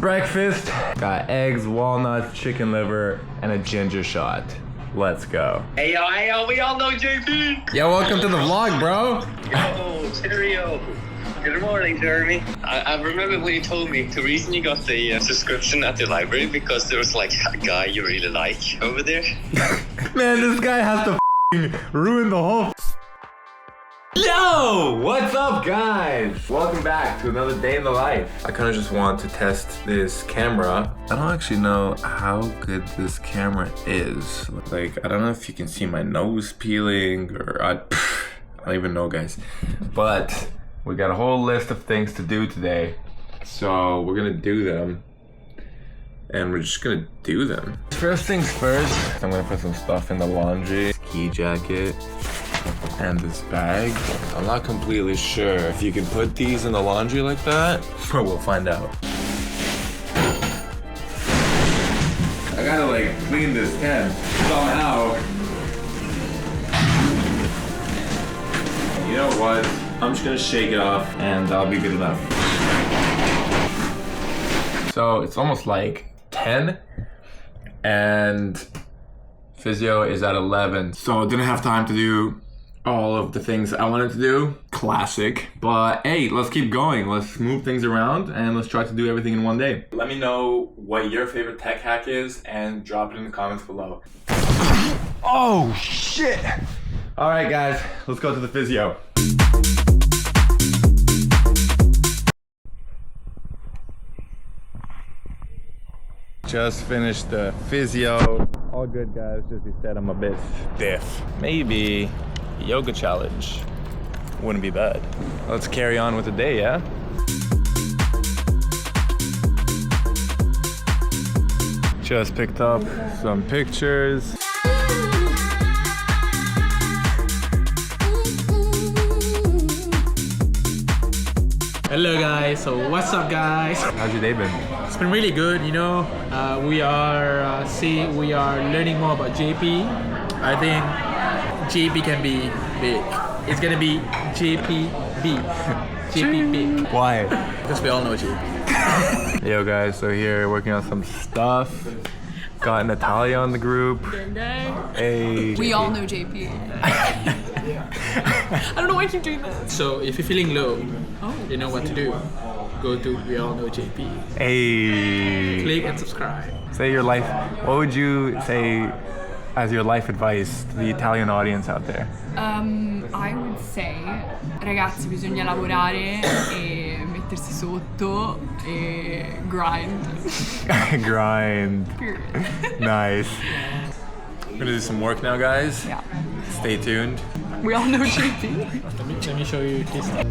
breakfast. Got eggs, walnuts, chicken liver, and a ginger shot. Let's go. Hey yo, we all know JP. Yeah, welcome to the vlog, bro. Yo, cheerio. Good morning, Jeremy. I remember when you told me the reason you got the subscription at the library because there was like a guy you really like over there. Man, this guy has to ruin the whole. Yo, what's up, guys? Welcome back to another day in the life. I kind of just want to test this camera. I don't actually know how good this camera is. Like, I don't know if you can see my nose peeling or I don't even know, guys. But we got a whole list of things to do today. So we're gonna do them. And we're just gonna do them. First things first, I'm gonna put some stuff in the laundry. Ski jacket and this bag. I'm not completely sure if you can put these in the laundry like that, but we'll find out. I gotta like clean this tent somehow. You know what? I'm just gonna shake it off and that'll be good enough. So it's almost like 10 and physio is at 11. So I didn't have time to do all of the things I wanted to do. Classic. But hey, let's keep going. Let's move things around and let's try to do everything in one day. Let me know what your favorite tech hack is and drop it in the comments below. Oh shit. All right guys, let's go to the physio. Just finished the physio. All good guys, just he said I'm a bit stiff. Maybe yoga challenge wouldn't be bad. Let's carry on with the day, yeah? Just picked up some pictures. Hello guys, so what's up guys? How's your day been? It's been really good, you know. We are learning more about JP. I think JP can be big. It's gonna be JPB. JP big. Why? Because we all know JP. Yo guys, so here working on some stuff. Got Natalia on the group. Hey. We all know JP. I don't know why I keep doing that. So if you're feeling low, you know what to do. Go to We All Know JP. Hey. Click and subscribe. Say your life. What would you say as your life advice to the Italian audience out there? I would say, ragazzi, bisogna lavorare e mettersi sotto e grind. Grind. Period. Nice. We're gonna do some work now, guys. Yeah. Stay tuned. We all know JP. Let me show you this stuff.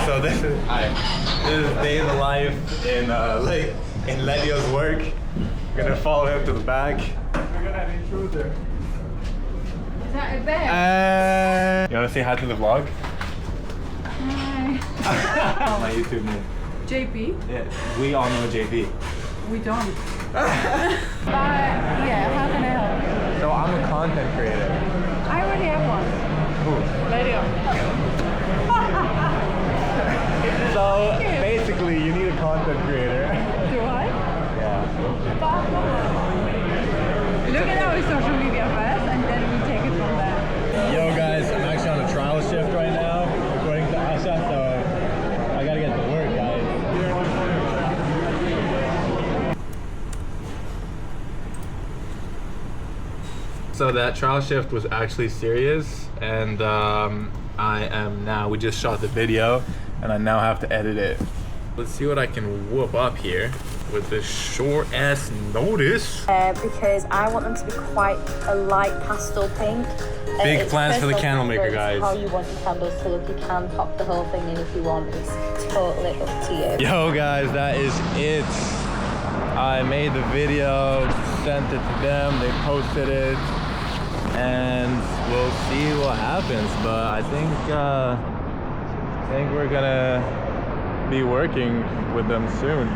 So this is day in the life in Ledio's work. We're gonna follow him to the back. We're gonna have an intruder. Is that a bear? You wanna say hi to the vlog? Hi. My YouTube name. JP? Yeah, we all know JP. We don't. But yeah, how can I help you? So I'm a content creator. I already have one. Who? Ledio. So basically, you need a content creator. Do I? Yeah. Look at our social media first and then we take it from there. Yo guys, I'm actually on a trial shift right now, according to Asha, so I gotta get to work, guys. So that trial shift was actually serious, and we just shot the video, and I now have to edit it. Let's see what I can whoop up here with this short ass notice. Because I want them to be quite a light pastel pink. Big plans for the candle maker, guys. How you want your candles to look, you can pop the whole thing in if you want. It's totally up to you. Yo guys, that is it. I made the video, sent it to them, they posted it, and we'll see what happens. But I think we're gonna be working with them soon.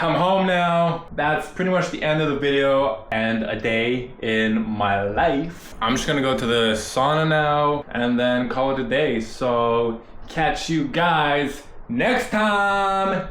I'm home now. That's pretty much the end of the video and a day in my life. I'm just gonna go to the sauna now and then call it a day. So catch you guys next time.